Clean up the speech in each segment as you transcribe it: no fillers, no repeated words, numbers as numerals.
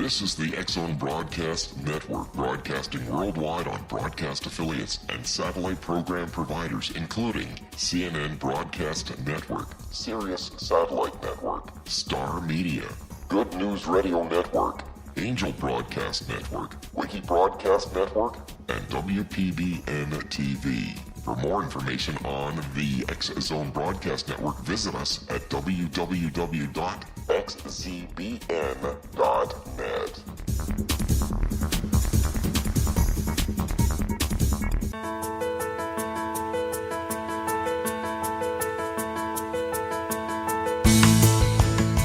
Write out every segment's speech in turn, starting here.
This is the X Broadcast Network, broadcasting worldwide on broadcast affiliates and satellite program providers, including CNN Broadcast Network, Sirius Satellite Network, Star Media, Good News Radio Network, Angel Broadcast Network, Wiki Broadcast Network, and WPBN TV. For more information on the X Zone Broadcast Network, visit us at www.xzbn.net.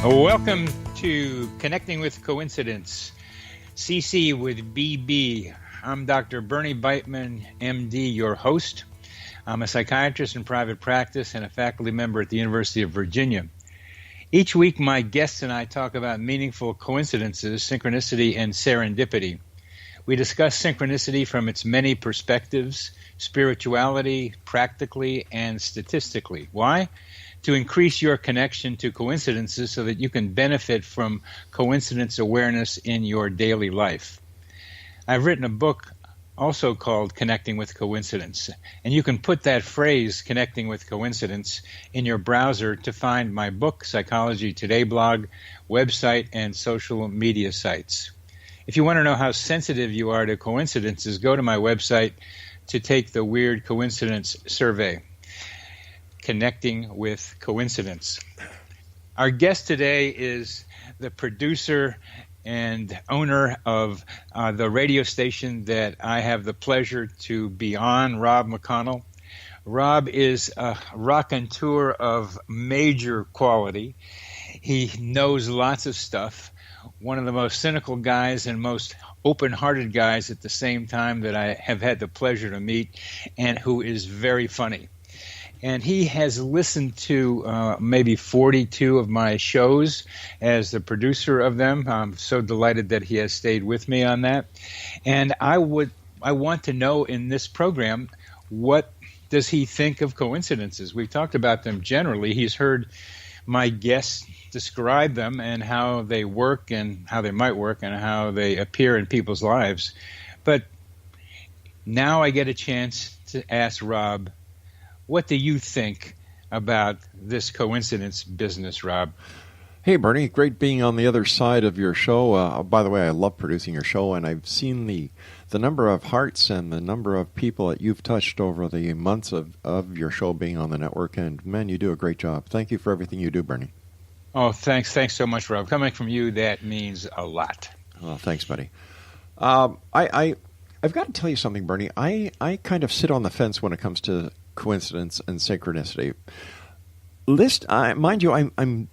Welcome to Connecting with Coincidence, CC with BB. I'm Dr. Bernie Beitman, MD, your host. I'm a psychiatrist in private practice and a faculty member at the University of Virginia. Each week, my guests and I talk about meaningful coincidences, synchronicity, and serendipity. We discuss synchronicity from its many perspectives, spirituality, practically, and statistically. Why? To increase your connection to coincidences so that you can benefit from coincidence awareness in your daily life. I've written a book also called Connecting with Coincidence, and you can put that phrase, Connecting with Coincidence, in your browser to find my book, Psychology Today blog, website, and social media sites. If you want to know how sensitive you are to coincidences, go to my website to take the Weird Coincidence Survey. Connecting with Coincidence. Our guest today is the producer and owner of the radio station that I have the pleasure to be on, Rob McConnell. Rob is a raconteur of major quality. He knows lots of stuff. One of the most cynical guys and most open-hearted guys at the same time that I have had the pleasure to meet, and who is very funny. And he has listened to maybe 42 of my shows as the producer of them. I'm so delighted that he has stayed with me on that. And I want to know in this program, what does he think of coincidences? We've talked about them generally. He's heard my guests describe them and how they work and how they might work and how they appear in people's lives. But now I get a chance to ask Rob, what do you think about this coincidence business, Rob? Hey, Bernie. Great being on the other side of your show. By the way, I love producing your show, and I've seen the number of hearts and the number of people that you've touched over the months of your show being on the network, and, man, you do a great job. Thank you for everything you do, Bernie. Oh, thanks. Thanks so much, Rob. Coming from you, that means a lot. Oh, thanks, buddy. I've got to tell you something, Bernie. I kind of sit on the fence when it comes to coincidence and synchronicity. Mind you, I'm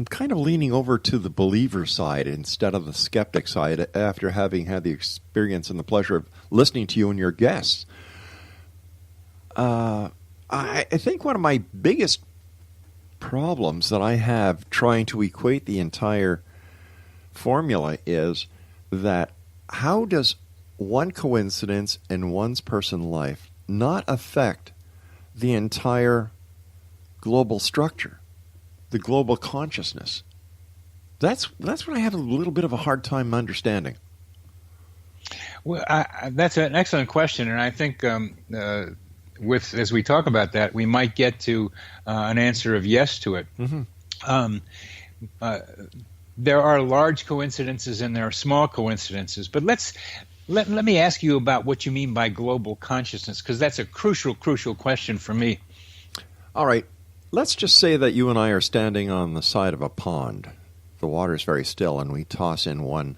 kind of leaning over to the believer side instead of the skeptic side after having had the experience and the pleasure of listening to you and your guests. I think one of my biggest problems that I have trying to equate the entire formula is that how does one coincidence in one's person's life not affect the entire global structure, the global consciousness? That's what I have a little bit of a hard time understanding. Well, that's an excellent question, and I think as we talk about that, we might get to an answer of yes to it. Mm-hmm. There are large coincidences and there are small coincidences, but let me ask you about what you mean by global consciousness, because that's a crucial question for me. All right. Let's just say that you and I are standing on the side of a pond. The water is very still, and we toss in one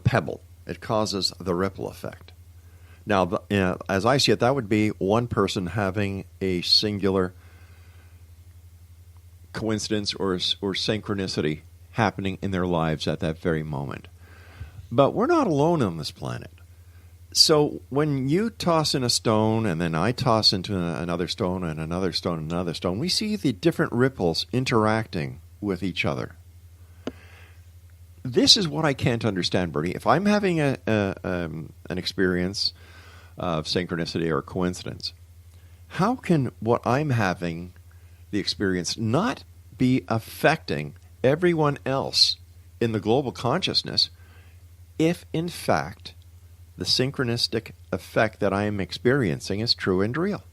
pebble. It causes the ripple effect. Now, as I see it, that would be one person having a singular coincidence or synchronicity happening in their lives at that very moment. But we're not alone on this planet. So when you toss in a stone and then I toss into another stone and another stone and another stone, we see the different ripples interacting with each other. This is what I can't understand, Bernie. If I'm having an experience of synchronicity or coincidence, how can what I'm having, the experience, not be affecting everyone else in the global consciousness if in fact the synchronistic effect that I am experiencing is true and real.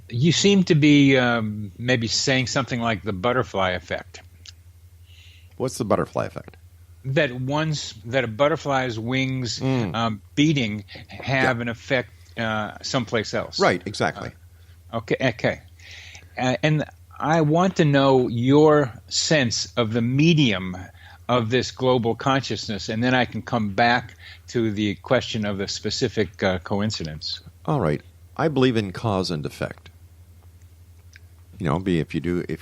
You seem to be maybe saying something like the butterfly effect. What's the butterfly effect? That a butterfly's wings beating have an effect someplace else. Right, exactly. Okay. And I want to know your sense of the medium of this global consciousness, and then I can come back to the question of the specific coincidence. All right. I believe in cause and effect. If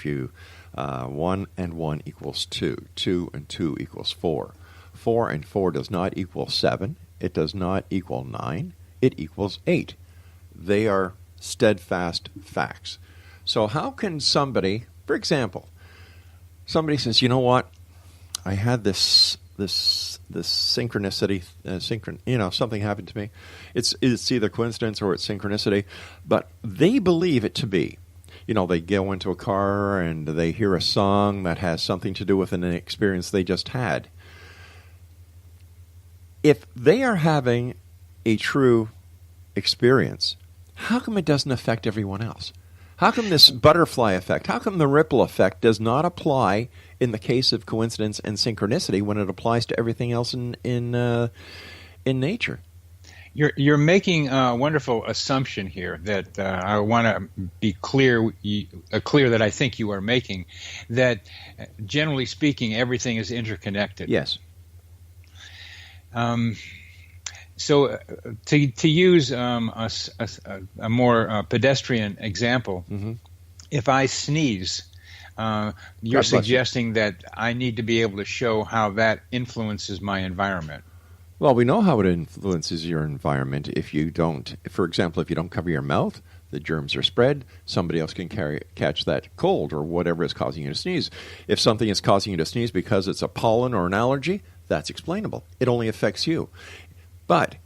you 1 and 1 equals 2, 2 and 2 equals 4. 4 and 4 does not equal 7. It does not equal 9. It equals 8. They are steadfast facts. So how can somebody, for example, somebody says, you know what, I had this synchronicity, something happened to me. It's either coincidence or it's synchronicity, but they believe it to be. They go into a car and they hear a song that has something to do with an experience they just had. If they are having a true experience, how come it doesn't affect everyone else? How come this butterfly effect, how come the ripple effect does not apply in the case of coincidence and synchronicity when it applies to everything else in nature? You're making a wonderful assumption here that I want to be clear that I think you are making, that generally speaking, everything is interconnected. Yes. So to use a more pedestrian example, if I sneeze, you're suggesting that I need to be able to show how that influences my environment. Well, we know how it influences your environment if you don't. For example, if you don't cover your mouth, the germs are spread. Somebody else can catch that cold or whatever is causing you to sneeze. If something is causing you to sneeze because it's a pollen or an allergy, that's explainable. It only affects you. But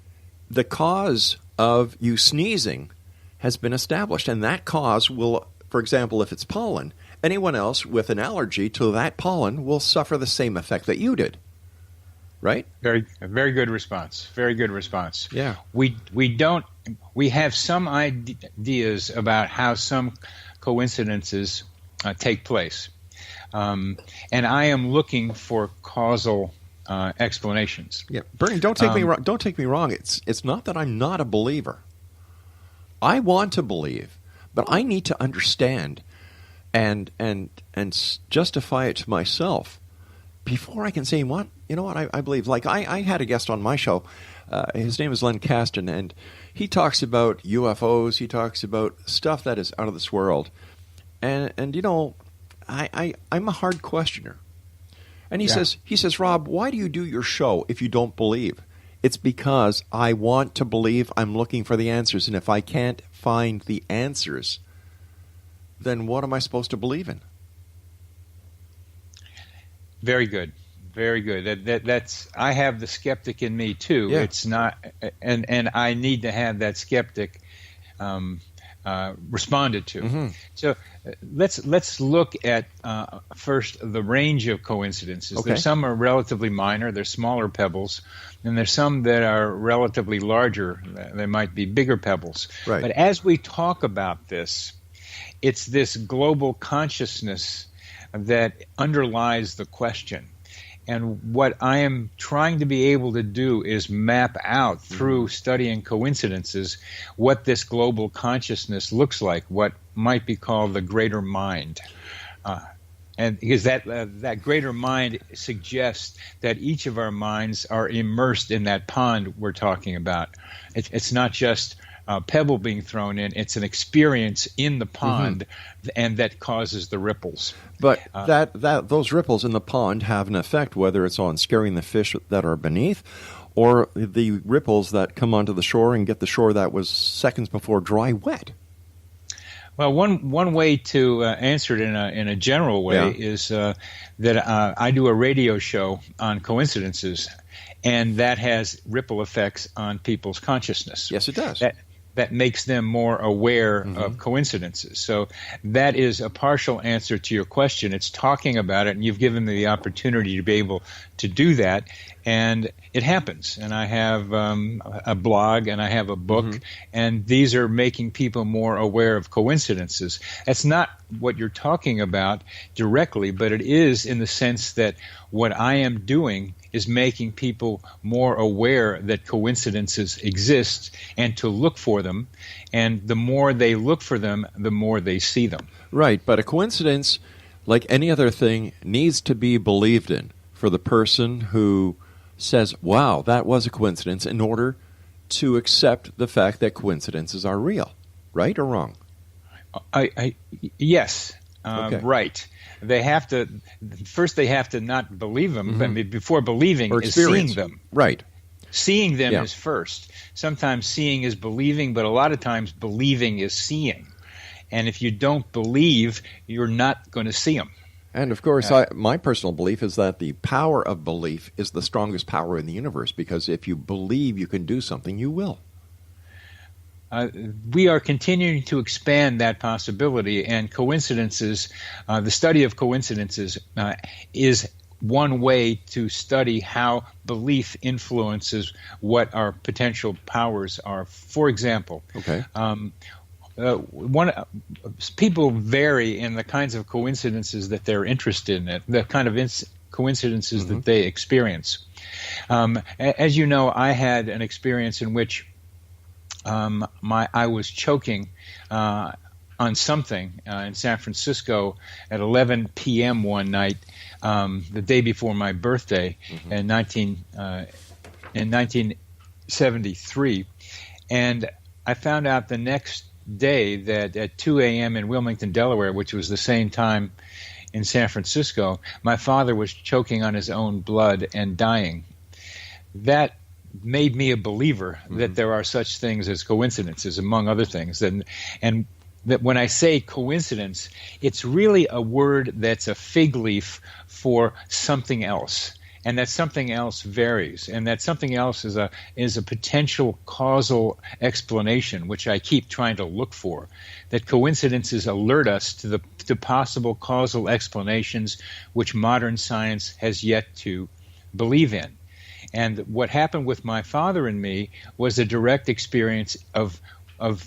the cause of you sneezing has been established, and that cause will, for example, if it's pollen, anyone else with an allergy to that pollen will suffer the same effect that you did. Right? Very good response. Very good response. Yeah. We have some ideas about how some coincidences take place, and I am looking for causal explanations. Yeah, Bernie, don't take me wrong. Don't take me wrong. It's not that I'm not a believer. I want to believe, but I need to understand and justify it to myself before I can say, what? You know what, I believe. Like, I had a guest on my show. His name is Len Kasten, and he talks about UFOs. He talks about stuff that is out of this world. And I'm a hard questioner. And he says, Rob, why do you do your show if you don't believe? It's because I want to believe. I'm looking for the answers. And if I can't find the answers, then what am I supposed to believe in? Very good. Very good. That's. I have the skeptic in me too. Yeah. It's not, and I need to have that skeptic responded to. Mm-hmm. So let's look at first the range of coincidences. Okay. There's some are relatively minor. They're smaller pebbles, and there's some that are relatively larger. They might be bigger pebbles. Right. But as we talk about this, it's this global consciousness that underlies the question. And what I am trying to be able to do is map out through studying coincidences what this global consciousness looks like, what might be called the greater mind. And because that greater mind suggests that each of our minds are immersed in that pond we're talking about. It's not just a pebble being thrown in, it's an experience in the pond, and that causes the ripples. But those ripples in the pond have an effect, whether it's on scaring the fish that are beneath, or the ripples that come onto the shore and get the shore that was seconds before dry wet. Well, one way to answer it in a general way is that I do a radio show on coincidences, and that has ripple effects on people's consciousness. Yes, it does. that makes them more aware of coincidences. So that is a partial answer to your question. It's talking about it, and you've given me the opportunity to be able to do that, and it happens. And I have a blog, and I have a book, and these are making people more aware of coincidences. That's not what you're talking about directly, but it is in the sense that what I am doing is making people more aware that coincidences exist and to look for them. And the more they look for them, the more they see them. Right, but a coincidence, like any other thing, needs to be believed in for the person who says, wow, that was a coincidence, in order to accept the fact that coincidences are real. Right or wrong? Yes, Okay. right. They have to not believe them, but before believing Or is seeing experience them. Right. Seeing them Yeah. is first. Sometimes seeing is believing, but a lot of times believing is seeing. And if you don't believe, you're not going to see them. And of course, my personal belief is that the power of belief is the strongest power in the universe, because if you believe you can do something, you will. We are continuing to expand that possibility, and coincidences, the study of coincidences is one way to study how belief influences what our potential powers are. For example, people vary in the kinds of coincidences that they're interested in, the kind of coincidences that they experience. As you know, I had an experience in which I was choking on something in San Francisco at 11 p.m. one night, the day before my birthday in 1973, and I found out the next day that at 2 a.m. in Wilmington, Delaware, which was the same time in San Francisco, my father was choking on his own blood and dying. That made me a believer that there are such things as coincidences, among other things. And that when I say coincidence, it's really a word that's a fig leaf for something else. And that something else varies. And that something else is a potential causal explanation, which I keep trying to look for. That coincidences alert us to possible causal explanations which modern science has yet to believe in. And what happened with my father and me was a direct experience of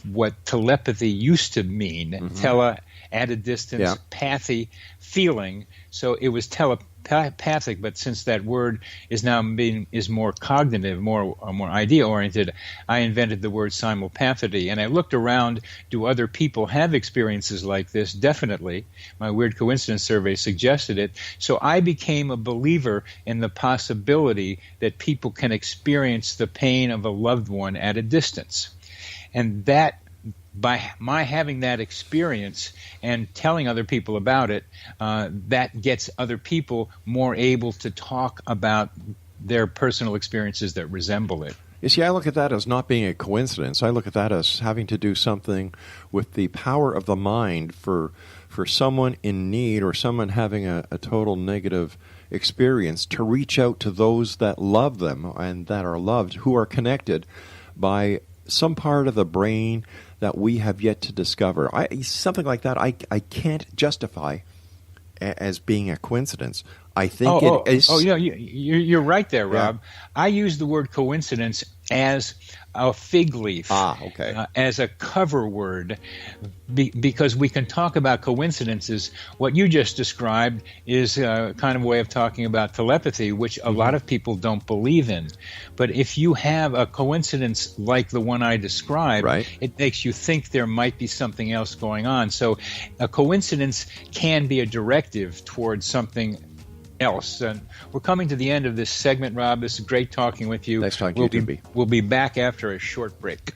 what telepathy used to mean. Tele, at a distance, pathy, feeling. So it was telepathic, but since that word is now is more cognitive, more idea oriented, I invented the word simulpathity. And I looked around, do other people have experiences like this? Definitely. My weird coincidence survey suggested it. So I became a believer in the possibility that people can experience the pain of a loved one at a distance. And that, by my having that experience and telling other people about it, that gets other people more able to talk about their personal experiences that resemble it. You see, I look at that as not being a coincidence. I look at that as having to do something with the power of the mind for someone in need or someone having a total negative experience to reach out to those that love them and that are loved, who are connected by some part of the brain that we have yet to discover. Something like that I can't justify as being a coincidence. I think it is... you're right there, Rob. Yeah. I use the word coincidence as a fig leaf, as a cover word, because we can talk about coincidences. What you just described is a kind of way of talking about telepathy, which a lot of people don't believe in. But if you have a coincidence like the one I described, it makes you think there might be something else going on. So a coincidence can be a directive towards something else. And we're coming to the end of this segment, Rob. This is great talking with you. Nice talking to you, Timby. We'll be back after a short break.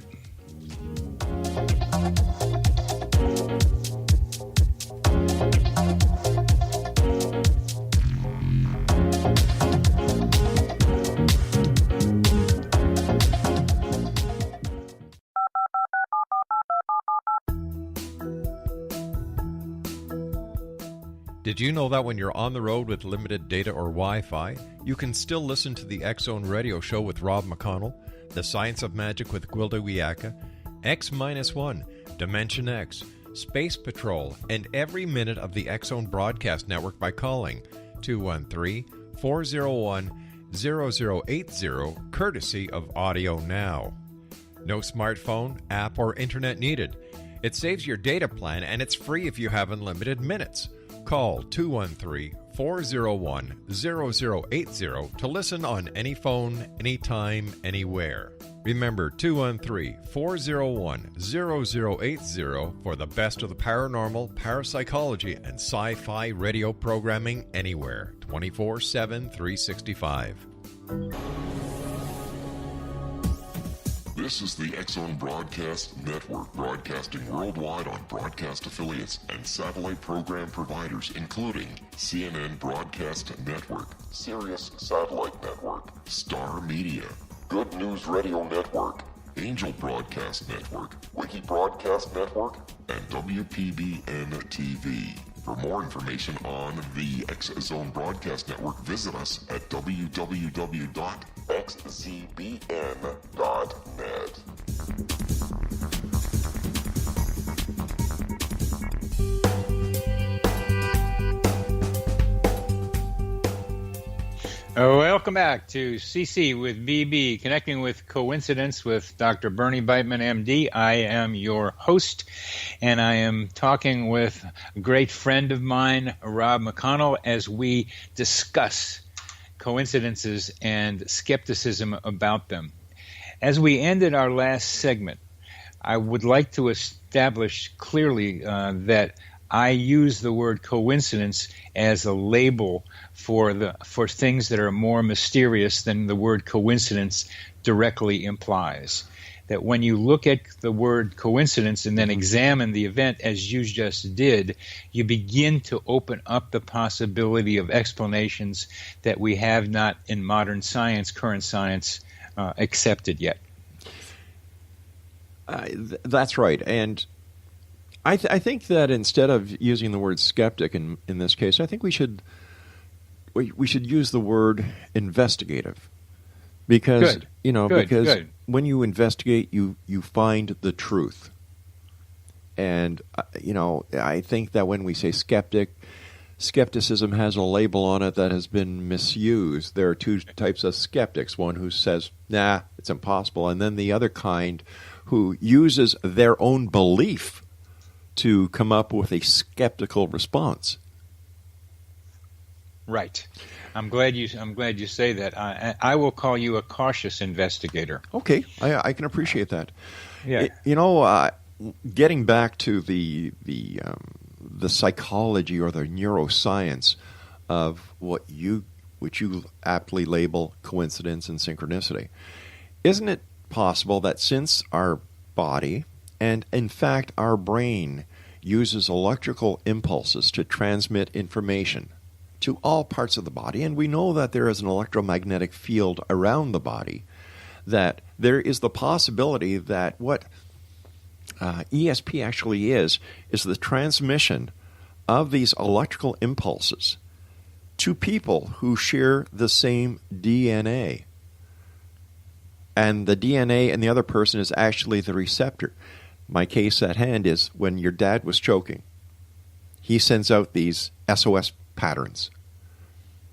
Did you know that when you're on the road with limited data or Wi-Fi, you can still listen to the X Zone Radio Show with Rob McConnell, The Science of Magic with Gwilda Wiyaka, X-1, Dimension X, Space Patrol, and every minute of the X Zone Broadcast Network by calling 213-401-0080, courtesy of Audio Now. No smartphone, app, or internet needed. It saves your data plan, and it's free if you have unlimited minutes. Call 213-401-0080 to listen on any phone, anytime, anywhere. Remember, 213-401-0080 for the best of the paranormal, parapsychology, and sci-fi radio programming anywhere, 24/7, 365. This is the X Zone Broadcast Network, broadcasting worldwide on broadcast affiliates and satellite program providers, including CNN Broadcast Network, Sirius Satellite Network, Star Media, Good News Radio Network, Angel Broadcast Network, Wiki Broadcast Network, and WPBN TV. For more information on the X Zone Broadcast Network, visit us at www.xzbn.net. Welcome back to CC with BB, Connecting with Coincidence with Dr. Bernie Beitman, MD. I am your host, and I am talking with a great friend of mine, Rob McConnell, as we discuss coincidences and skepticism about them. As we ended our last segment, I would like to establish clearly that I use the word coincidence as a label for things that are more mysterious than the word coincidence directly implies. That when you look at the word coincidence and then examine the event as you just did, you begin to open up the possibility of explanations that we have not in modern science, current science, accepted yet. That's right. And I think that instead of using the word skeptic in this case, I think we should use the word investigative, because Good. when you investigate, you find the truth. And I think that when we say skepticism has a label on it that has been misused. There are two types of skeptics: one who says, "Nah, it's impossible," and then the other kind who uses their own belief to come up with a skeptical response. Right. I'm glad you say that. I will call you a cautious investigator. Okay, I can appreciate that. Yeah. Getting back to the psychology or the neuroscience of which you aptly label coincidence and synchronicity, isn't it possible that since our body and, in fact, our brain uses electrical impulses to transmit information to all parts of the body, and we know that there is an electromagnetic field around the body, that there is the possibility that what ESP actually is the transmission of these electrical impulses to people who share the same DNA. And the DNA in the other person is actually the receptor. My case at hand is when your dad was choking. He sends out these SOS patterns.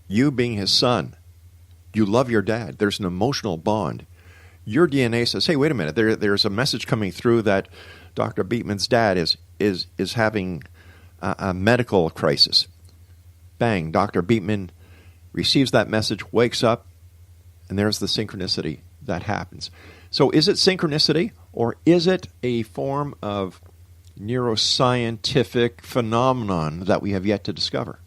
You being his son, you love your dad. There's an emotional bond. Your DNA says, hey, wait a minute, there's a message coming through that Dr. Beitman's dad is having a medical crisis. Bang, Dr. Beitman receives that message, wakes up, and there's the synchronicity that happens. So is it synchronicity, or is it a form of neuroscientific phenomenon that we have yet to discover?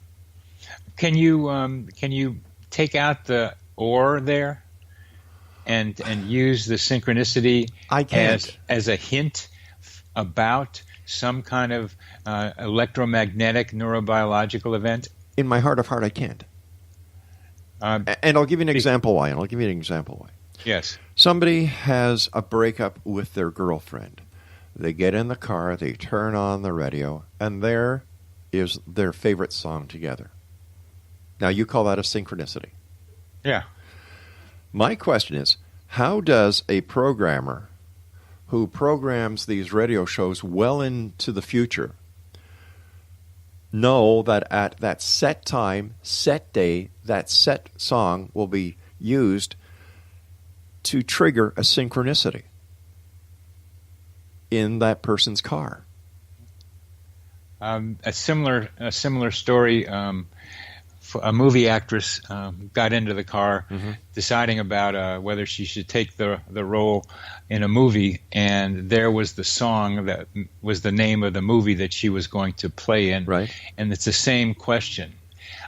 Can you take out the "or" there and use the synchronicity as a hint about some kind of electromagnetic neurobiological event? In my heart of heart, I can't. And I'll give you an example why. Yes. Somebody has a breakup with their girlfriend. They get in the car, they turn on the radio, and there is their favorite song together. Now, you call that a synchronicity. Yeah. My question is, how does a programmer who programs these radio shows well into the future know that at that set time, set day, that set song will be used to trigger a synchronicity in that person's car. A similar story. A movie actress got into the car, deciding about whether she should take the role in a movie, and there was the song that was the name of the movie that she was going to play in. Right. And it's the same question.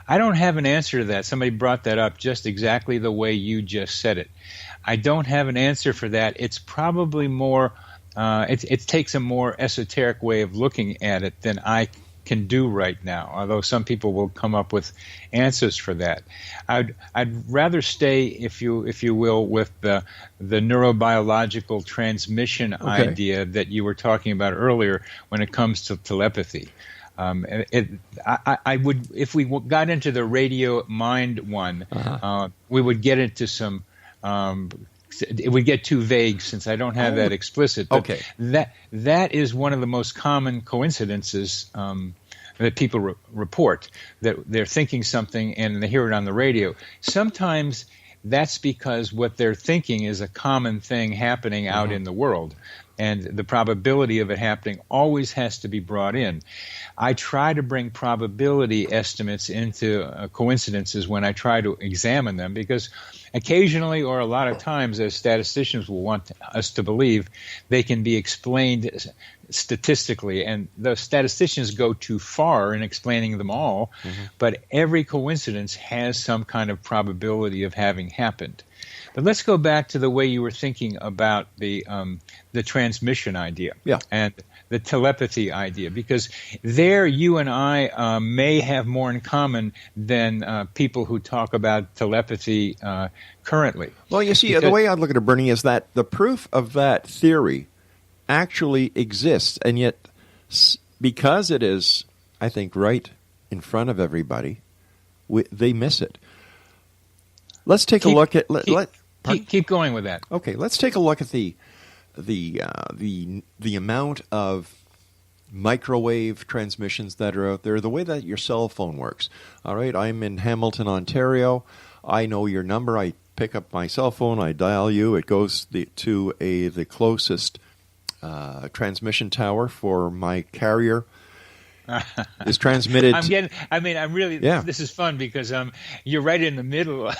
I don't have an answer to that. Somebody brought that up just exactly the way you just said it. I don't have an answer for that. It's probably more. It takes a more esoteric way of looking at it than I can do right now, although some people will come up with answers for that. I'd rather stay, if you will, with the neurobiological transmission idea that you were talking about earlier when it comes to telepathy. I would, if we got into the radio mind one, we would get into some. It would get too vague since I don't have that explicit. But that is one of the most common coincidences that people report, that they're thinking something and they hear it on the radio. Sometimes that's because what they're thinking is a common thing happening out in the world, and the probability of it happening always has to be brought in. I try to bring probability estimates into coincidences when I try to examine them, because occasionally, or a lot of times, as statisticians will want us to believe, they can be explained statistically, and the statisticians go too far in explaining them all, but every coincidence has some kind of probability of having happened. But let's go back to the way you were thinking about the transmission idea and the telepathy idea, because there you and I may have more in common than people who talk about telepathy currently. Well, you see, the way I look at it, Bernie, is that the proof of that theory actually exists, and yet because it is, I think, right in front of everybody, they miss it. Let's take a look at. Keep going with that. Okay, let's take a look at the amount of microwave transmissions that are out there, the way that your cell phone works. All right, I'm in Hamilton, Ontario. I know your number. I pick up my cell phone. I dial you. It goes to the closest transmission tower for my carrier. Is transmitted. This is fun because you're right in the middle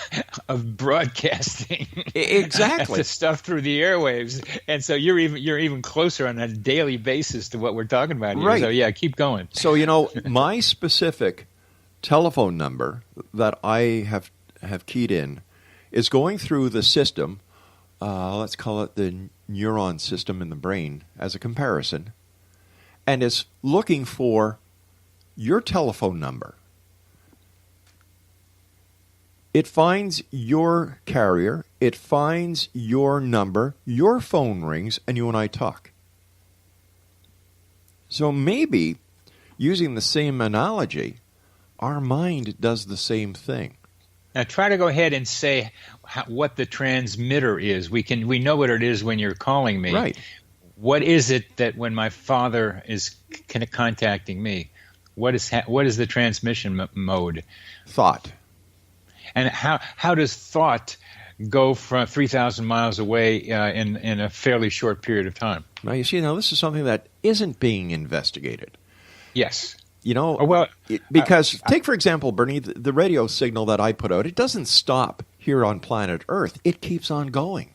of broadcasting. Exactly. The stuff through the airwaves, and so you're even closer on a daily basis to what we're talking about here. Right. So yeah, keep going. So my specific telephone number that I have keyed in is going through the system. Let's call it the neuron system in the brain as a comparison, and is looking for your telephone number. It finds your carrier, it finds your number, your phone rings, and you and I talk. So maybe, using the same analogy, our mind does the same thing. Now try to go ahead and say what the transmitter is. We know what it is when you're calling me. Right. What is it that when my father is contacting me, what is the transmission mode? Thought. And how does thought go from 3,000 miles away in a fairly short period of time? Now, you see, this is something that isn't being investigated. Yes. Because take, for example, Bernie, the radio signal that I put out, it doesn't stop here on planet Earth. It keeps on going.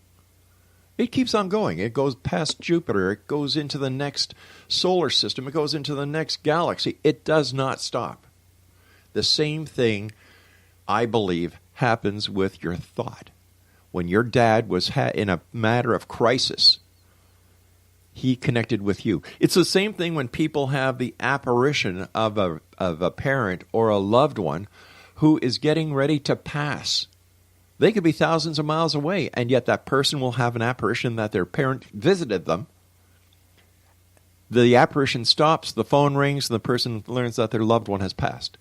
It keeps on going. It goes past Jupiter. It goes into the next solar system. It goes into the next galaxy. It does not stop. The same thing, I believe, happens with your thought. When your dad was in a matter of crisis, he connected with you. It's the same thing when people have the apparition of a parent or a loved one who is getting ready to pass. They could be thousands of miles away, and yet that person will have an apparition that their parent visited them. The apparition stops, the phone rings, and the person learns that their loved one has passed.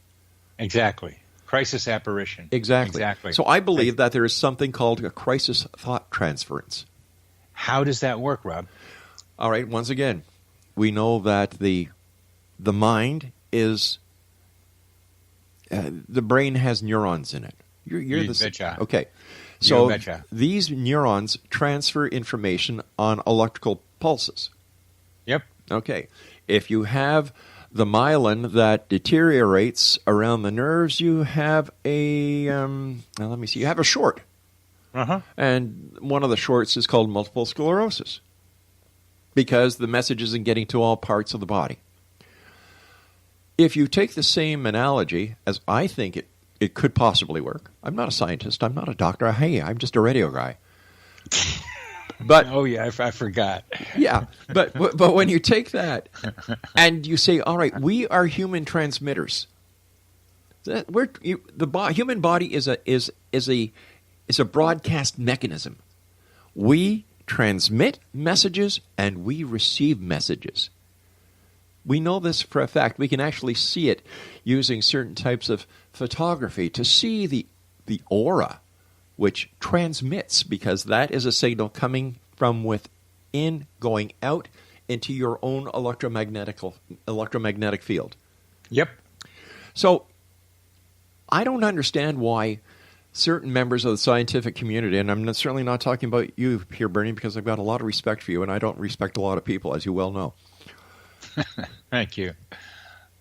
Exactly. Crisis apparition. Exactly. So I believe that there is something called a crisis thought transference. How does that work, Rob? All right, once again, we know that the mind is, the brain has neurons in it. You're the betcha. Okay. You So betcha. these neurons transfer information on electrical pulses. Yep. Okay. If you have the myelin that deteriorates around the nerves, you have a, you have a short. Uh-huh. And one of the shorts is called multiple sclerosis because the message isn't getting to all parts of the body. If you take the same analogy, as I think it could possibly work, I'm not a scientist, I'm not a doctor, hey, I'm just a radio guy. But Oh, yeah, I forgot. yeah, but when you take that and you say, all right, we are human transmitters. Human body is a broadcast mechanism. We transmit messages and we receive messages. We know this for a fact. We can actually see it using certain types of photography to see the aura, which transmits, because that is a signal coming from within, going out into your own electromagnetic field. Yep. So I don't understand why certain members of the scientific community, and I'm certainly not talking about you here, Bernie, because I've got a lot of respect for you, and I don't respect a lot of people, as you well know. Thank you.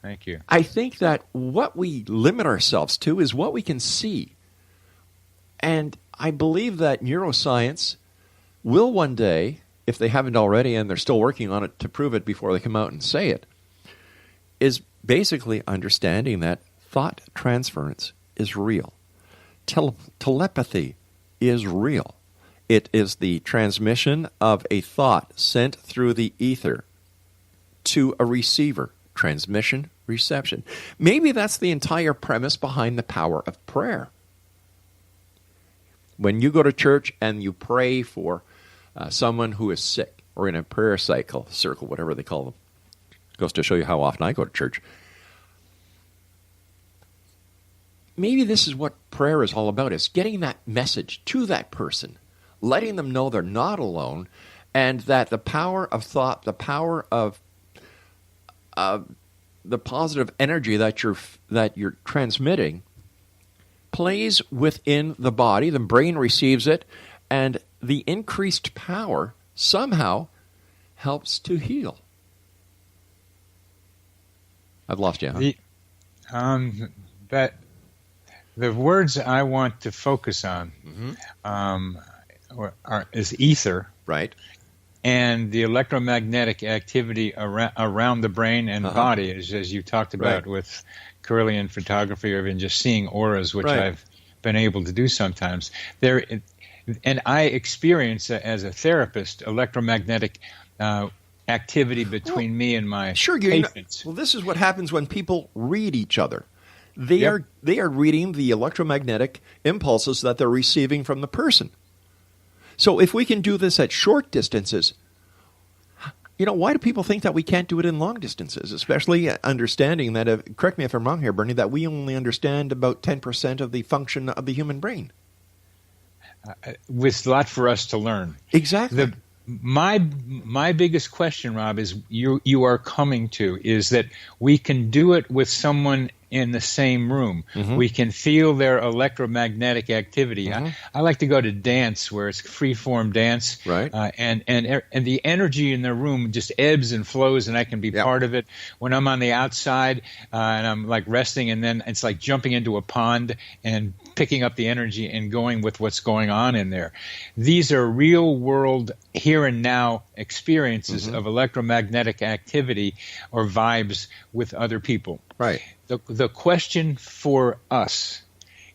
Thank you. I think that what we limit ourselves to is what we can see. And I believe that neuroscience will one day, if they haven't already and they're still working on it to prove it before they come out and say it, is basically understanding that thought transference is real. Telepathy is real. It is the transmission of a thought sent through the ether to a receiver. Transmission, reception. Maybe that's the entire premise behind the power of prayer. When you go to church and you pray for someone who is sick, or in a prayer circle, whatever they call them, goes to show you how often I go to church. Maybe this is what prayer is all about, is getting that message to that person, letting them know they're not alone, and that the power of thought, the power of the positive energy that you're transmitting plays within the body. The brain receives it, and the increased power somehow helps to heal. I've lost you, huh? The words I want to focus on is ether, Right. and the electromagnetic activity around the brain and body, as you talked about with Kirlian photography, or even just seeing auras, which I've been able to do sometimes. And I experience, as a therapist, electromagnetic activity between me and my patients. Well, this is what happens when people read each other. They are reading the electromagnetic impulses that they're receiving from the person. So if we can do this at short distances, why do people think that we can't do it in long distances? Especially understanding that, correct me if I'm wrong here, Bernie, that we only understand about 10% of the function of the human brain. With a lot for us to learn. Exactly. My biggest question, Rob, is you are coming to is that we can do it with someone in the same room. Mm-hmm. We can feel their electromagnetic activity. Mm-hmm. I like to go to dance where it's free-form dance, right? And the energy in the room just ebbs and flows, and I can be part of it. When I'm on the outside and I'm like resting, and then it's like jumping into a pond and picking up the energy and going with what's going on in there. These are real-world, here and now experiences of electromagnetic activity or vibes with other people. Right. The question for us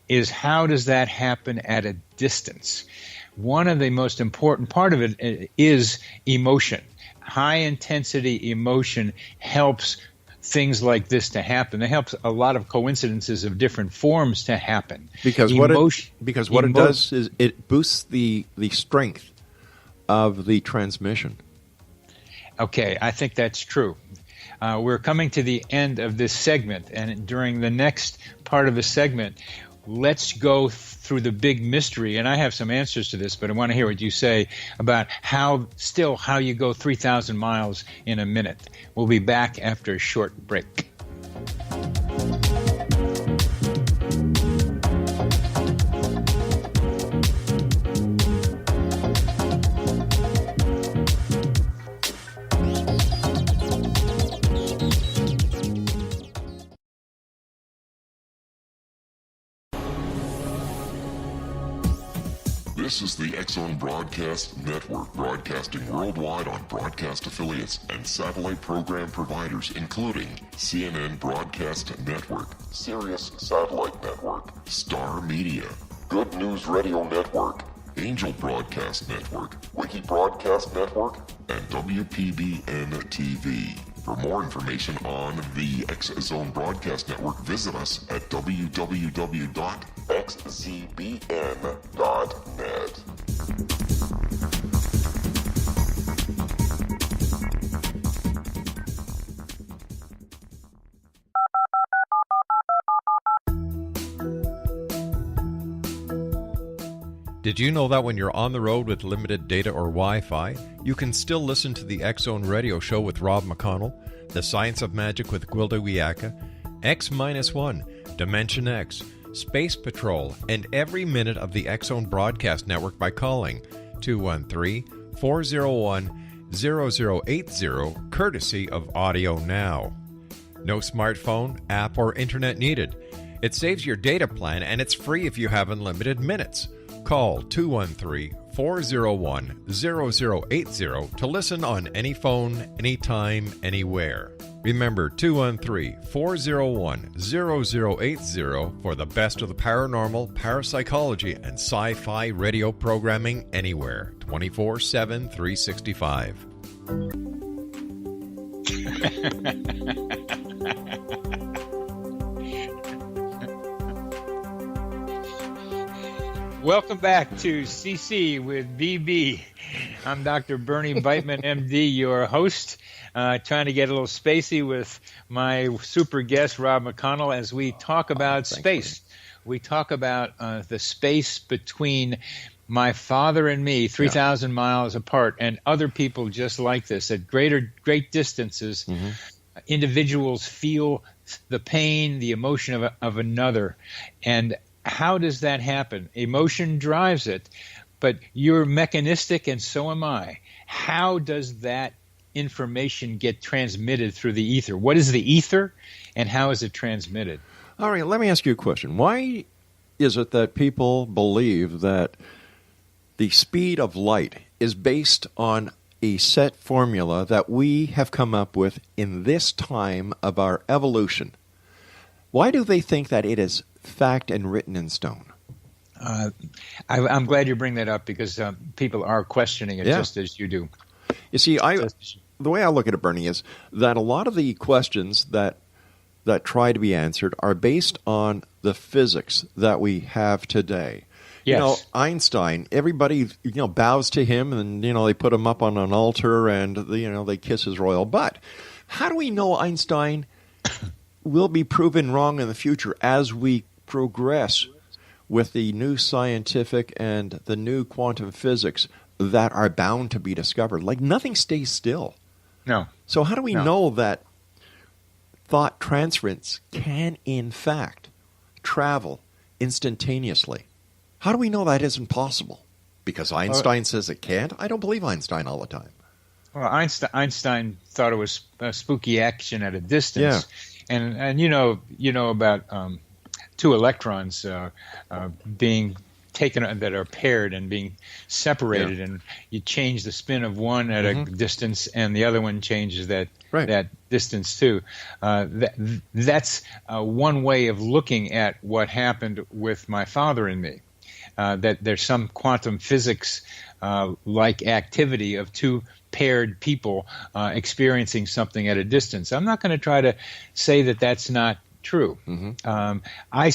is, how does that happen at a distance? One of the most important part of it is emotion. High-intensity emotion helps things like this to happen. It helps a lot of coincidences of different forms to happen. Because what it does is it boosts the strength of the transmission. Okay, I think that's true. We're coming to the end of this segment, and during the next part of the segment, let's go through the big mystery. And I have some answers to this, but I want to hear what you say about how you go 3,000 miles in a minute. We'll be back after a short break. This is the X Broadcast Network, broadcasting worldwide on broadcast affiliates and satellite program providers, including CNN Broadcast Network, Sirius Satellite Network, Star Media, Good News Radio Network, Angel Broadcast Network, Wiki Broadcast Network, and WPBN TV. For more information on the X Zone Broadcast Network, visit us at www.xzbn.net. Did you know that when you're on the road with limited data or Wi-Fi, you can still listen to the X Zone Radio Show with Rob McConnell, The Science of Magic with Gwilda Wiyaka, X-1, Dimension X, Space Patrol, and every minute of the X Zone Broadcast Network by calling 213-401-0080, courtesy of Audio Now. No smartphone, app, or internet needed. It saves your data plan, and it's free if you have unlimited minutes. Call 213-401-0080 to listen on any phone, anytime, anywhere. Remember 213-401-0080 for the best of the paranormal, parapsychology, and sci-fi radio programming anywhere, 24/7, 365. Welcome back to CC with BB. I'm Dr. Bernie Beitman, MD, your host, trying to get a little spacey with my super guest, Rob McConnell, as we talk about space. We talk about the space between my father and me, 3,000 miles apart, and other people just like this at great distances. Mm-hmm. Individuals feel the pain, the emotion of another, and how does that happen? Emotion drives it, but you're mechanistic and so am I. How does that information get transmitted through the ether? What is the ether and how is it transmitted? All right, let me ask you a question. Why is it that people believe that the speed of light is based on a set formula that we have come up with in this time of our evolution? Why do they think that it is fact and written in stone? I'm glad you bring that up because people are questioning it just as you do. You see, the way I look at it, Bernie, is that a lot of the questions that try to be answered are based on the physics that we have today. Yes. You know, Einstein, everybody bows to him and they put him up on an altar and they kiss his royal butt. How do we know Einstein will be proven wrong in the future as we progress with the new scientific and the new quantum physics that are bound to be discovered? Like, nothing stays still. No. So how do we know that thought transference can, in fact, travel instantaneously? How do we know that isn't possible? Because Einstein says it can't? I don't believe Einstein all the time. Well, Einstein thought it was spooky action at a distance. Yeah. And you know about two electrons being taken that are paired and being separated, and you change the spin of one at a distance, and the other one changes that distance too. That's one way of looking at what happened with my father and me. That there's some quantum physics like activity of two paired people experiencing something at a distance. I'm not going to try to say that that's not true. Mm-hmm. I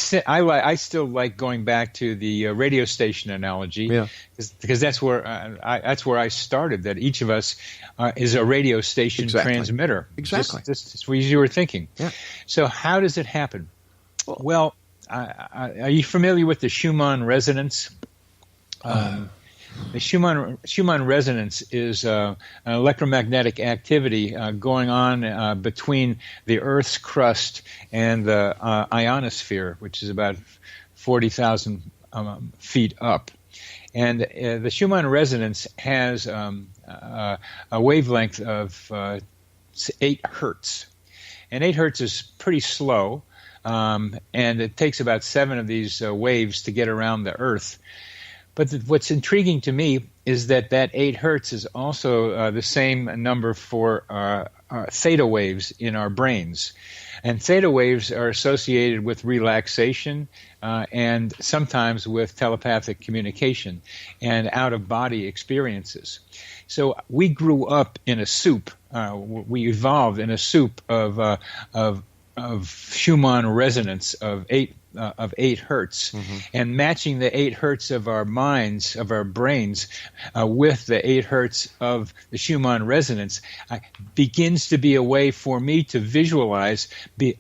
still like going back to the radio station analogy because that's where I started. That each of us is a radio station transmitter. Exactly. Just what you were thinking. Yeah. So how does it happen? Well, are you familiar with the Schumann resonance? The Schumann resonance is an electromagnetic activity going on between the Earth's crust and the ionosphere, which is about 40,000 feet up. And the Schumann resonance has a wavelength of 8 hertz. And 8 hertz is pretty slow, and it takes about 7 of these waves to get around the Earth. But what's intriguing to me is that 8 hertz is also the same number for theta waves in our brains. And theta waves are associated with relaxation and sometimes with telepathic communication and out-of-body experiences. So we grew up in a soup. We evolved in a soup of Schumann resonance of 8 hertz, and matching the 8 hertz of our minds, of our brains, with the 8 hertz of the Schumann resonance begins to be a way for me to visualize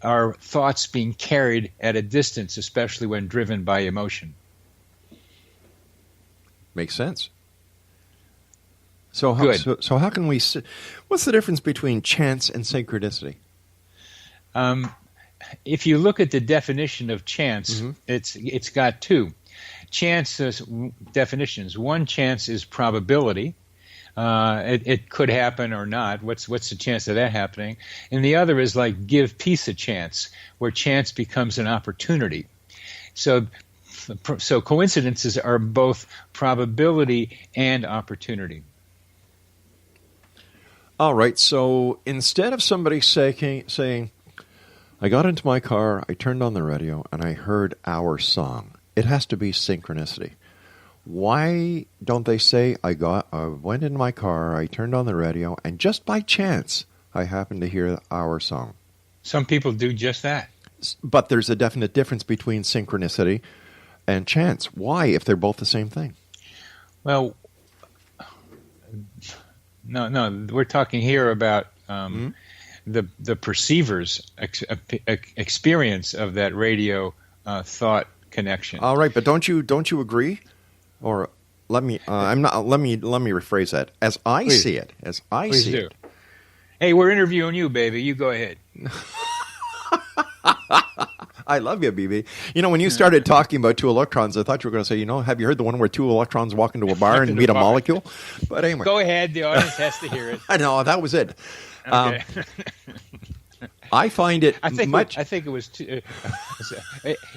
our thoughts being carried at a distance, especially when driven by emotion. Makes sense. So how can we? What's the difference between chance and synchronicity? If you look at the definition of chance, it's got 2. Chance definitions. One chance is probability. It could happen or not. What's the chance of that happening? And the other is like give peace a chance, where chance becomes an opportunity. So coincidences are both probability and opportunity. All right. So instead of somebody saying, I got into my car, I turned on the radio, and I heard our song, it has to be synchronicity. Why don't they say, I went in my car, I turned on the radio, and just by chance, I happened to hear our song? Some people do just that. But there's a definite difference between synchronicity and chance. Why, if they're both the same thing? Well, no, we're talking here about the perceiver's experience of that radio thought connection. All right, but don't you agree? Or let me rephrase that. As I see it, Hey, we're interviewing you, baby. You go ahead. I love you, BB. When you started talking about 2 electrons, I thought you were going to say, have you heard the one where 2 electrons walk into a bar and meet a molecule? But anyway. Go ahead. The audience has to hear it. I know. That was it. Okay. I find it I think it was too,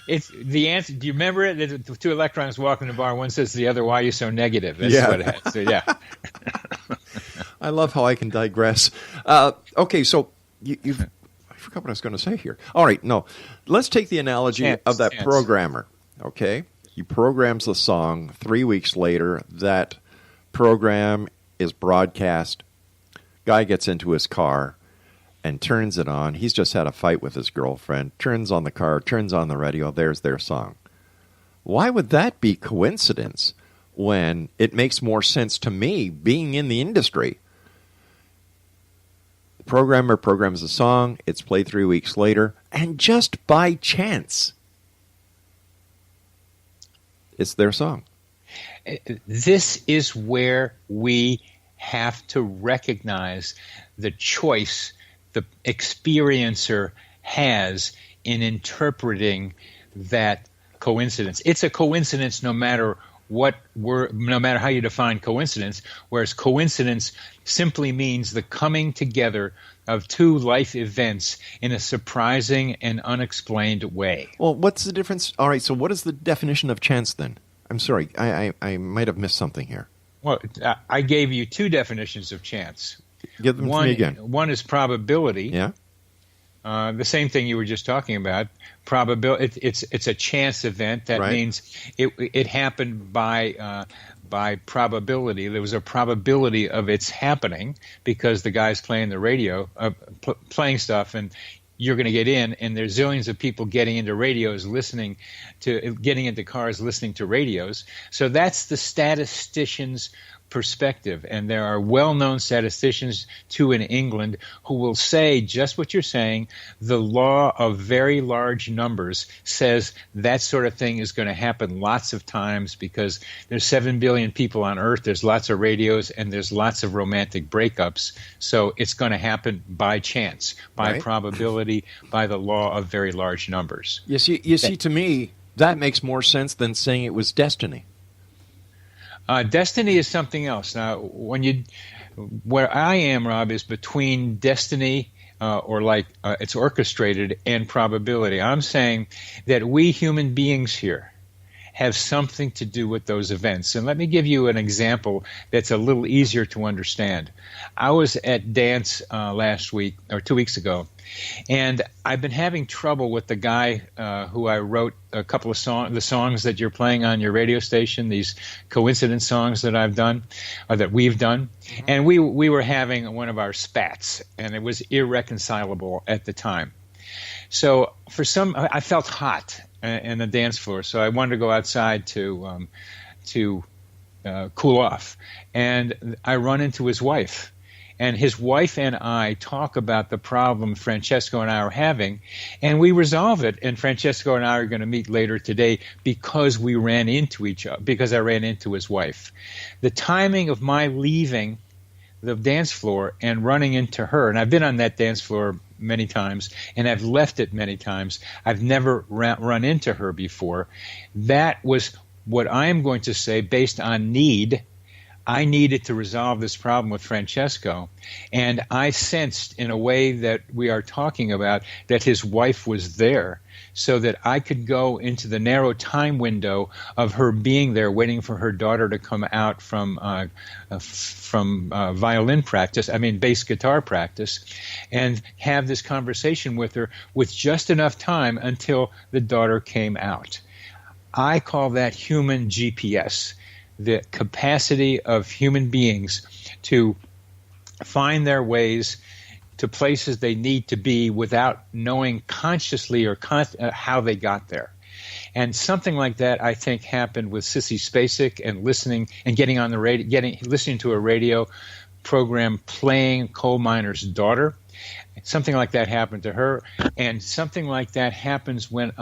it's the answer. Do you remember it? The 2 electrons walk in the bar. One says to the other, "Why are you so negative?" That's what it had. So yeah. I love how I can digress. Okay, so you've. I forgot what I was going to say here. All right, no. Let's take the analogy of that programmer. Okay, he programs the song. 3 weeks later, that program is broadcast. Guy gets into his car and turns it on. He's just had a fight with his girlfriend. Turns on the car, turns on the radio. There's their song. Why would that be coincidence when it makes more sense to me, being in the industry? The programmer programs a song. It's played 3 weeks later. And just by chance, it's their song. This is where we have to recognize the choice the experiencer has in interpreting that coincidence. It's a coincidence no matter how you define coincidence, whereas coincidence simply means the coming together of 2 life events in a surprising and unexplained way. Well, what's the difference? All right, so what is the definition of chance then? I'm sorry, I might have missed something here. Well, I gave you 2 definitions of chance. Give them to me again. One is probability. Yeah. The same thing you were just talking about. Probability. It's a chance event. That means it happened by probability. There was a probability of its happening because the guy's playing the radio, playing stuff, and you're going to get in, and there's zillions of people getting into getting into cars, listening to radios. So that's the statistician's perspective. And there are well-known statisticians, too, in England who will say just what you're saying. The law of very large numbers says that sort of thing is going to happen lots of times because there's 7 billion people on Earth, there's lots of radios, and there's lots of romantic breakups. So it's going to happen by chance, by probability, by the law of very large numbers. You see, to me, that makes more sense than saying it was destiny. Destiny is something else. Now, where I am, Rob, is between destiny it's orchestrated and probability. I'm saying that we human beings here have something to do with those events. And let me give you an example that's a little easier to understand. I was at dance last week, or 2 weeks ago, and I've been having trouble with the guy who I wrote a couple of the songs that you're playing on your radio station, these coincidence songs that I've done, or that we've done. Mm-hmm. And we were having one of our spats, and it was irreconcilable at the time. So I felt hot in the dance floor, so I wanted to go outside to cool off. And I run into his wife. And his wife and I talk about the problem Francesco and I are having, and we resolve it. And Francesco and I are going to meet later today because we ran into each other, because I ran into his wife. The timing of my leaving the dance floor and running into her, and I've been on that dance floor many times, and I've left it many times. I've never run into her before. That was what I am going to say based on need. I needed to resolve this problem with Francesco, and I sensed in a way that we are talking about that his wife was there so that I could go into the narrow time window of her being there waiting for her daughter to come out from violin practice, bass guitar practice, and have this conversation with her with just enough time until the daughter came out. I call that human GPS. The capacity of human beings to find their ways to places they need to be without knowing consciously or how they got there. And something like that, I think, happened with Sissy Spacek and listening and getting on the radio, listening to a radio program playing Coal Miner's Daughter. Something like that happened to her, and something like that happens when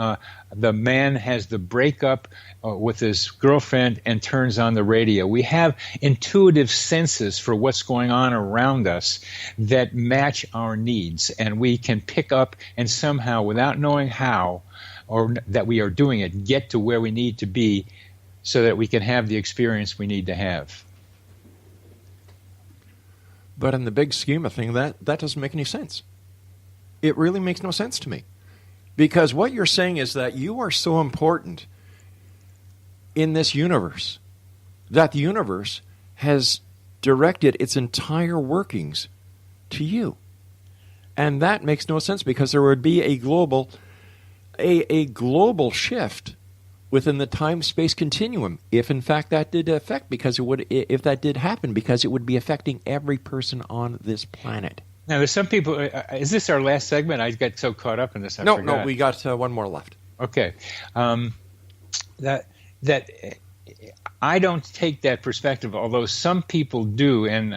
the man has the breakup with his girlfriend and turns on the radio. We have intuitive senses for what's going on around us that match our needs, and we can pick up and somehow, without knowing how or that we are doing it, get to where we need to be so that we can have the experience we need to have. But in the big scheme of things, that doesn't make any sense. It really makes no sense to me. Because what you're saying is that you are so important in this universe that the universe has directed its entire workings to you. And that makes no sense because there would be a global shift within the time-space continuum, if in fact that did affect, if that did happen, because it would be affecting every person on this planet. Now, there's some people. Is this our last segment? I got so caught up in this. No, we got one more left. Okay, that I don't take that perspective, although some people do. And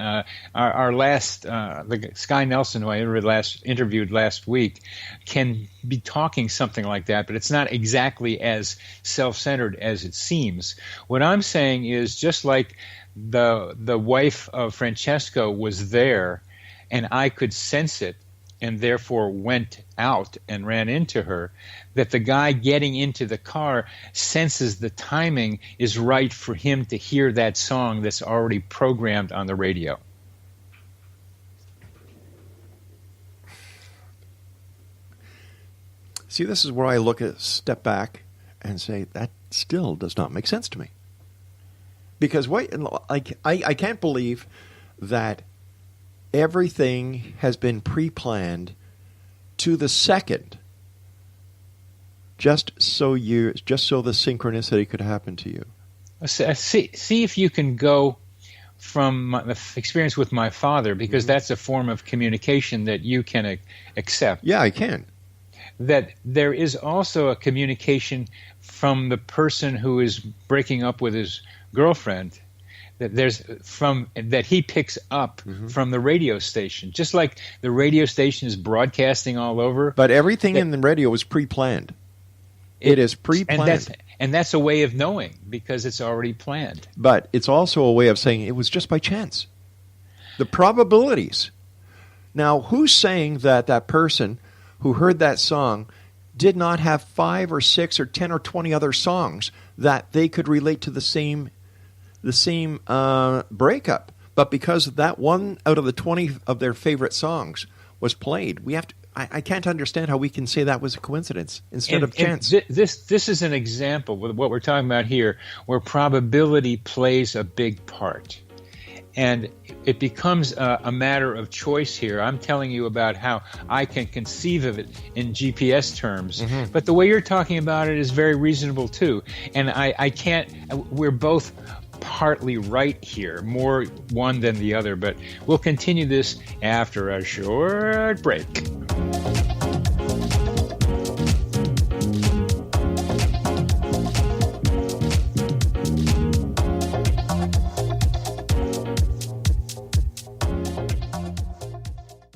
our last, the Sky Nelson, who I interviewed last week, can be talking something like that, but it's not exactly as self-centered as it seems. What I'm saying is just like the wife of Francesco was there, and I could sense it, and therefore went out and ran into her, that the guy getting into the car senses the timing is right for him to hear that song that's already programmed on the radio. See, this is where I step back and say, that still does not make sense to me. Because I can't believe that everything has been pre-planned to the second, just so the synchronicity could happen to you. See if you can go from the experience with my father, because that's a form of communication that you can accept. Yeah, I can. That there is also a communication from the person who is breaking up with his girlfriend, that he picks up from the radio station, just like the radio station is broadcasting all over. But everything in the radio is pre-planned. It is pre-planned. And that's a way of knowing, because it's already planned. But it's also a way of saying it was just by chance. The probabilities. Now, who's saying that person who heard that song did not have 5 or 6 or 10 or 20 other songs that they could relate to the same breakup? But because that one out of the 20 of their favorite songs was played, I can't understand how we can say that was a coincidence instead of chance. This is an example with what we're talking about here, where probability plays a big part. And it becomes a matter of choice here. I'm telling you about how I can conceive of it in GPS terms. But the way you're talking about it is very reasonable too. And I can't, we're both partly right here, more one than the other. But we'll continue this after a short break.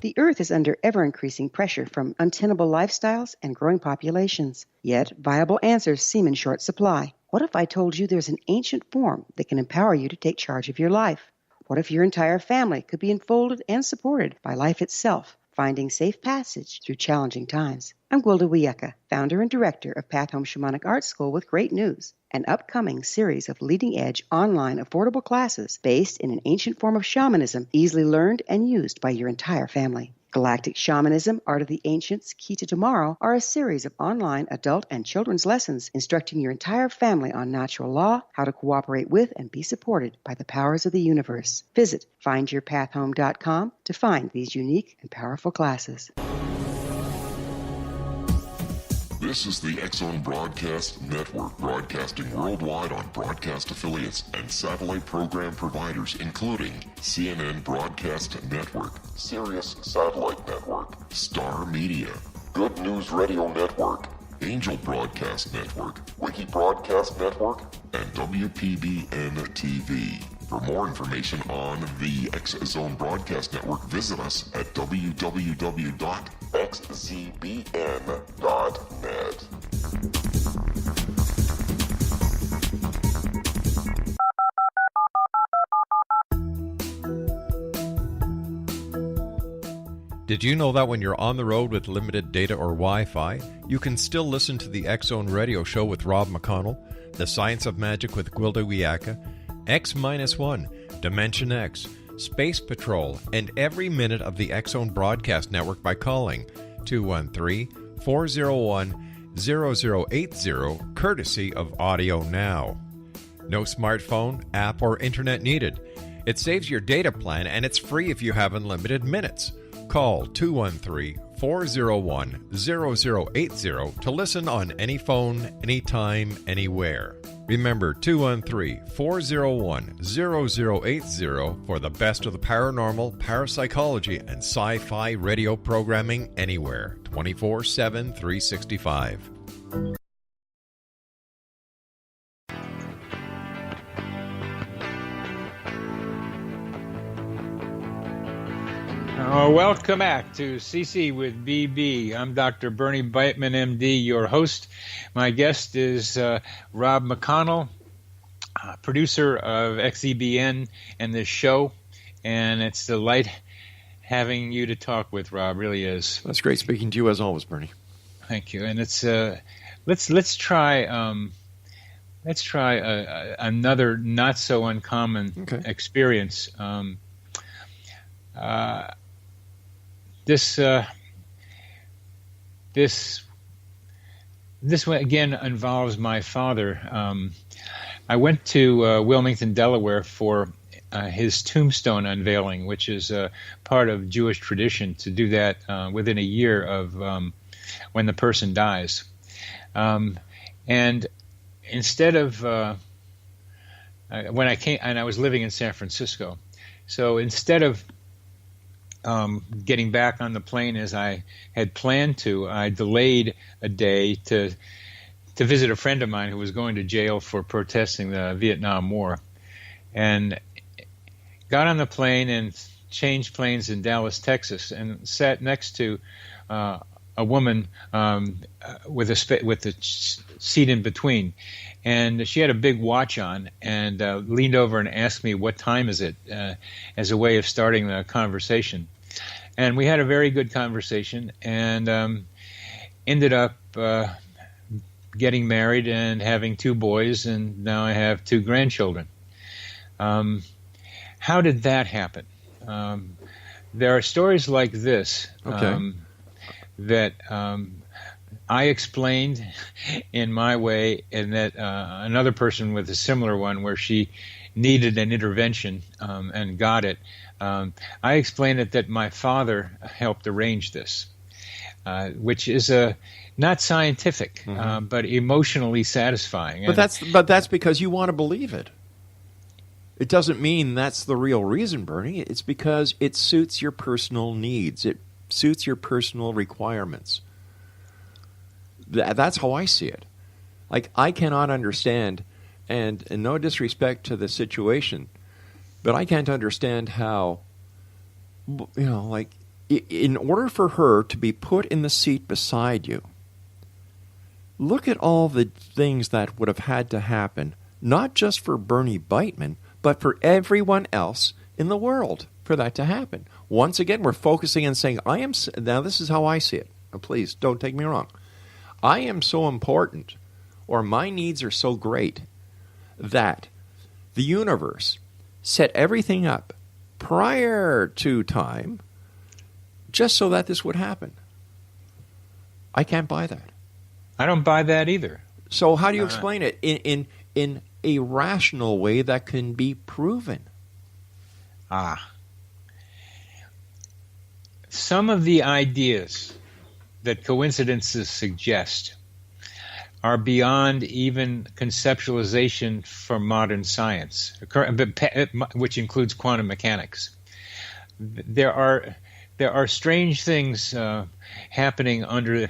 The Earth is under ever-increasing pressure from untenable lifestyles and growing populations. Yet, viable answers seem in short supply. What if I told you there's an ancient form that can empower you to take charge of your life? What if your entire family could be enfolded and supported by life itself, finding safe passage through challenging times? I'm Gwilda Wiyaka, founder and director of Path Home Shamanic Art School, with great news: an upcoming series of leading-edge online affordable classes based in an ancient form of shamanism, easily learned and used by your entire family. Galactic Shamanism, Art of the Ancients, Key to Tomorrow are a series of online adult and children's lessons instructing your entire family on natural law, how to cooperate with and be supported by the powers of the universe. Visit findyourpathhome.com to find these unique and powerful classes. This is the X Broadcast Network, broadcasting worldwide on broadcast affiliates and satellite program providers, including CNN Broadcast Network, Sirius Satellite Network, Star Media, Good News Radio Network, Angel Broadcast Network, Wiki Broadcast Network, and WPBN TV. For more information on the X Zone Broadcast Network, visit us at www.xzbn.net. Did you know that when you're on the road with limited data or Wi-Fi, you can still listen to the X Zone Radio Show with Rob McConnell, The Science of Magic with Gwilda Wiyaka, X-1, Dimension X, Space Patrol, and every minute of the X Zone Broadcast Network by calling 213-401-0080, courtesy of Audio Now. No smartphone, app, or internet needed. It saves your data plan, and it's free if you have unlimited minutes. Call 213-401-0080 to listen on any phone, anytime, anywhere. Remember, 213-401-0080 for the best of the paranormal, parapsychology, and sci-fi radio programming anywhere, 24/7, 365. Welcome back to CC with BB. I'm Dr. Bernie Beitman, MD, your host. My guest is Rob McConnell, producer of XEBN and this show, and it's a delight having you to talk with, Rob. Really is. That's great speaking to you as always, Bernie. Thank you. And it's let's try another not so uncommon experience. This one again involves my father. I went to Wilmington, Delaware for his tombstone unveiling, which is part of Jewish tradition to do that within a year of when the person dies. And instead of when I came, and I was living in San Francisco, so instead of getting back on the plane as I had planned to, I delayed a day to visit a friend of mine who was going to jail for protesting the Vietnam War. And got on the plane and changed planes in Dallas, Texas, and sat next to a woman with the seat in between. And she had a big watch on and leaned over and asked me, "What time is it?" As a way of starting the conversation. And we had a very good conversation and ended up getting married and having 2 boys, and now I have 2 grandchildren. How did that happen? There are stories like this that I explained in my way, and that another person with a similar one where she needed an intervention and got it. I explained it that my father helped arrange this, which is not scientific, but emotionally satisfying. But that's because you want to believe it. It doesn't mean that's the real reason, Bernie. It's because it suits your personal needs. It suits your personal requirements. That's how I see it. Like, I cannot understand, and no disrespect to the situation, but I can't understand how, like, in order for her to be put in the seat beside you, look at all the things that would have had to happen, not just for Bernie Beitman, but for everyone else in the world for that to happen. Once again, we're focusing and saying, now this is how I see it. Now, please, don't take me wrong. I am so important, or my needs are so great, that the universe set everything up prior to time just so that this would happen. I can't buy that. I don't buy that either. So how do you explain it in a rational way that can be proven? Some of the ideas that coincidences suggest are beyond even conceptualization for modern science, which includes quantum mechanics. There are strange things happening under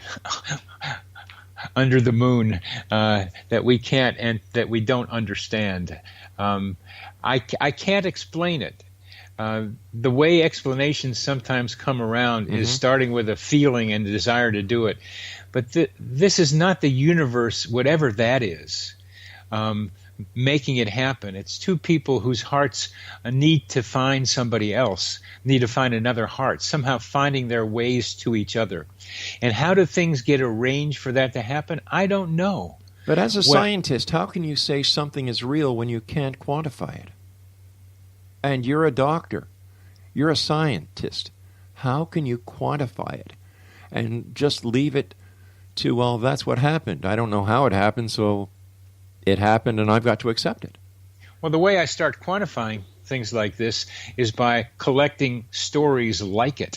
the moon that we can't and that we don't understand. I can't explain it. The way explanations sometimes come around is starting with a feeling and a desire to do it. But this is not the universe, whatever that is, making it happen. It's 2 people whose hearts need to find somebody else, need to find another heart, somehow finding their ways to each other. And how do things get arranged for that to happen? I don't know. But as a scientist, how can you say something is real when you can't quantify it? And you're a doctor. You're a scientist. How can you quantify it? And just leave it to, well, that's what happened. I don't know how it happened, so it happened and I've got to accept it. Well, the way I start quantifying things like this is by collecting stories like it.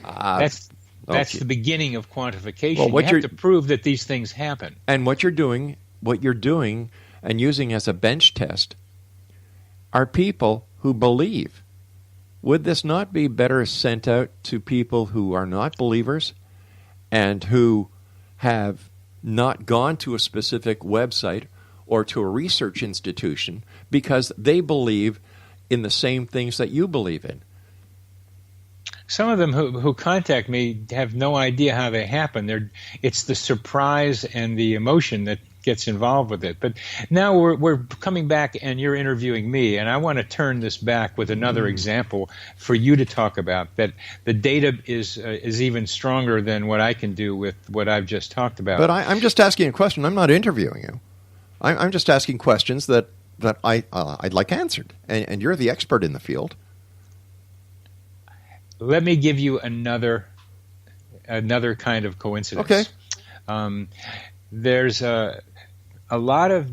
That's the beginning of quantification. Well, you have to prove that these things happen. And what you're doing and using as a bench test are people who believe. Would this not be better sent out to people who are not believers and who have not gone to a specific website or to a research institution because they believe in the same things that you believe in? Some of them who contact me have no idea how they happen. It's the surprise and the emotion that gets involved with it. But now we're coming back and you're interviewing me, and I want to turn this back with another example for you to talk about, that the data is even stronger than what I can do with what I've just talked about. But I'm just asking a question. I'm not interviewing you. I'm just asking questions that I'd like answered, and you're the expert in the field. Let me give you another kind of coincidence. Okay. There's a lot of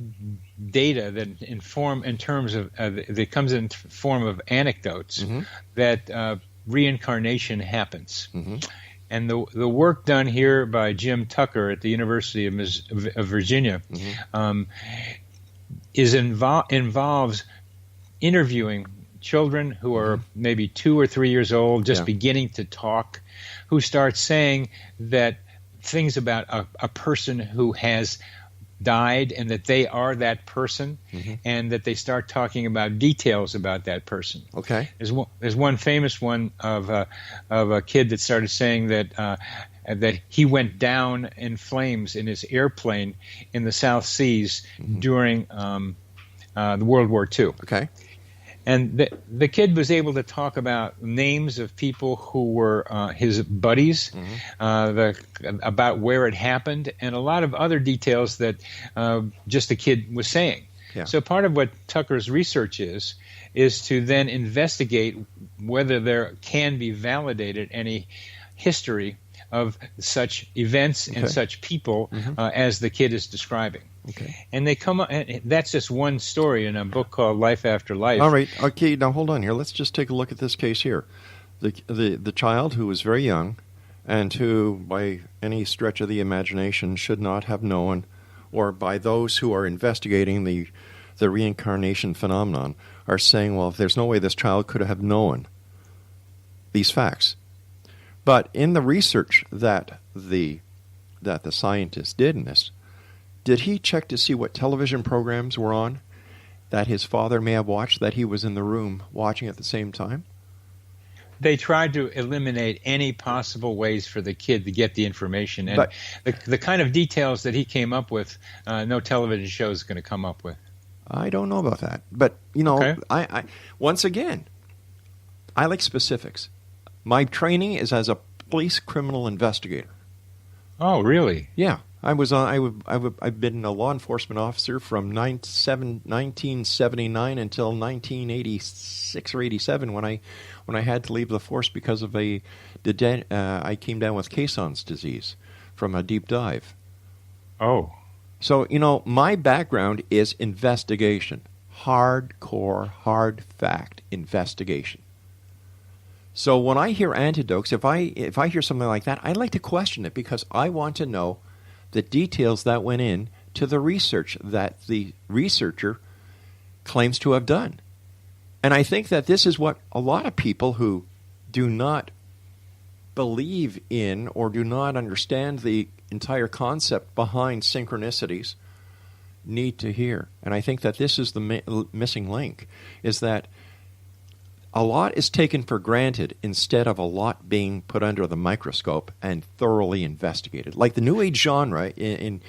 data that that comes in form of anecdotes that reincarnation happens. And the work done here by Jim Tucker at the University of Virginia involves interviewing children who are maybe 2 or 3 years old, just beginning to talk, who start saying that things about a person who has died and that they are that person, and that they start talking about details about that person. Okay. There's one famous one of a kid that started saying that he went down in flames in his airplane in the South Seas during the World War II. Okay. And the kid was able to talk about names of people who were his buddies, about where it happened, and a lot of other details that just the kid was saying. Yeah. So part of what Tucker's research is to then investigate whether there can be validated any history of such events and such people as the kid is describing. Okay. And they come up, and that's just one story in a book called Life After Life. All right. Okay. Now hold on here. Let's just take a look at this case here. The child who was very young, and who, by any stretch of the imagination, should not have known, or by those who are investigating the reincarnation phenomenon, are saying, well, if there's no way this child could have known these facts. But in the research that the scientist did in this, did he check to see what television programs were on that his father may have watched, that he was in the room watching at the same time? They tried to eliminate any possible ways for the kid to get the information. And the kind of details that he came up with, no television show is going to come up with. I don't know about that. But, I once again, I like specifics. My training is as a police criminal investigator. Oh, really? Yeah. I've been a law enforcement officer from 1979 until 1986 or 87 when I had to leave the force because of I came down with Caisson's disease from a deep dive. Oh. So, my background is investigation. Hardcore, hard fact investigation. So when I hear anecdotes, if I hear something like that, I like to question it because I want to know the details that went in to the research that the researcher claims to have done. And I think that this is what a lot of people who do not believe in or do not understand the entire concept behind synchronicities need to hear. And I think that this is the missing link, is that a lot is taken for granted instead of a lot being put under the microscope and thoroughly investigated. Like the New Age genre, is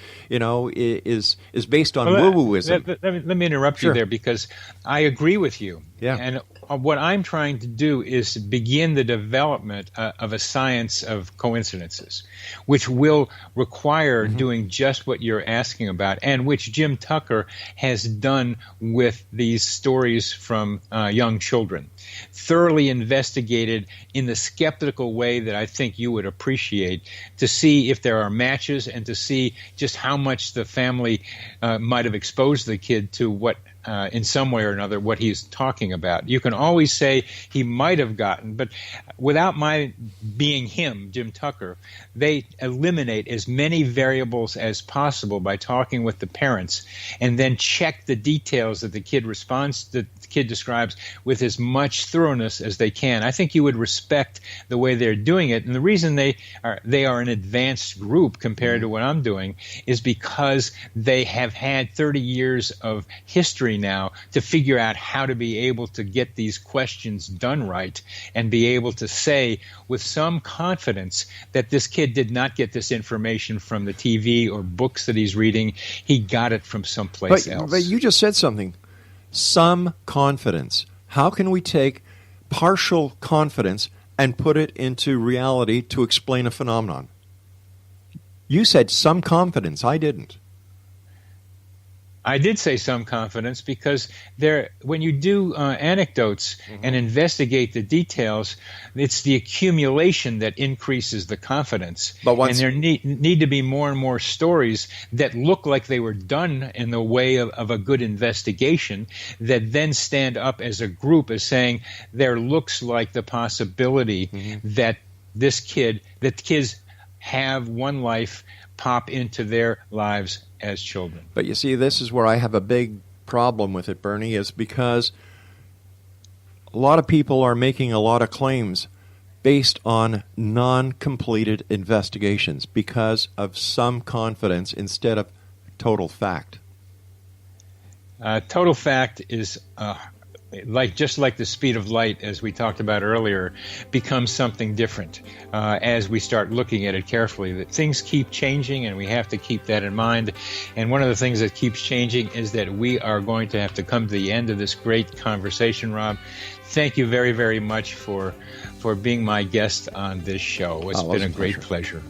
based on woo-wooism. Let me interrupt you there because I agree with you. Yeah. And what I'm trying to do is begin the development of a science of coincidences, which will require doing just what you're asking about, and which Jim Tucker has done with these stories from young children. Thoroughly investigated in the skeptical way that I think you would appreciate, to see if there are matches and to see just how much the family might have exposed the kid to what, in some way or another, what he's talking about. You can always say he might have gotten, but without my being him, Jim Tucker, they eliminate as many variables as possible by talking with the parents and then check the details that the kid describes with as much thoroughness as they can. I think you would respect the way they're doing it. And the reason they are an advanced group compared to what I'm doing is because they have had 30 years of history now to figure out how to be able to get these questions done right and be able to say with some confidence that this kid did not get this information from the TV or books that he's reading. He got it from someplace else. But you just said something. Some confidence. How can we take partial confidence and put it into reality to explain a phenomenon? You said some confidence. I didn't. I did say some confidence because when you do anecdotes and investigate the details, it's the accumulation that increases the confidence. And there need to be more and more stories that look like they were done in the way of a good investigation that then stand up as a group as saying there looks like the possibility that kids have one life pop into their lives as children. But you see, this is where I have a big problem with it, Bernie, is because a lot of people are making a lot of claims based on non-completed investigations because of some confidence instead of total fact? Total fact is just like the speed of light, as we talked about earlier, becomes something different as we start looking at it carefully. That things keep changing, and we have to keep that in mind. And one of the things that keeps changing is that we are going to have to come to the end of this great conversation, Rob. Thank you very, very much for being my guest on this show. It's been a great pleasure.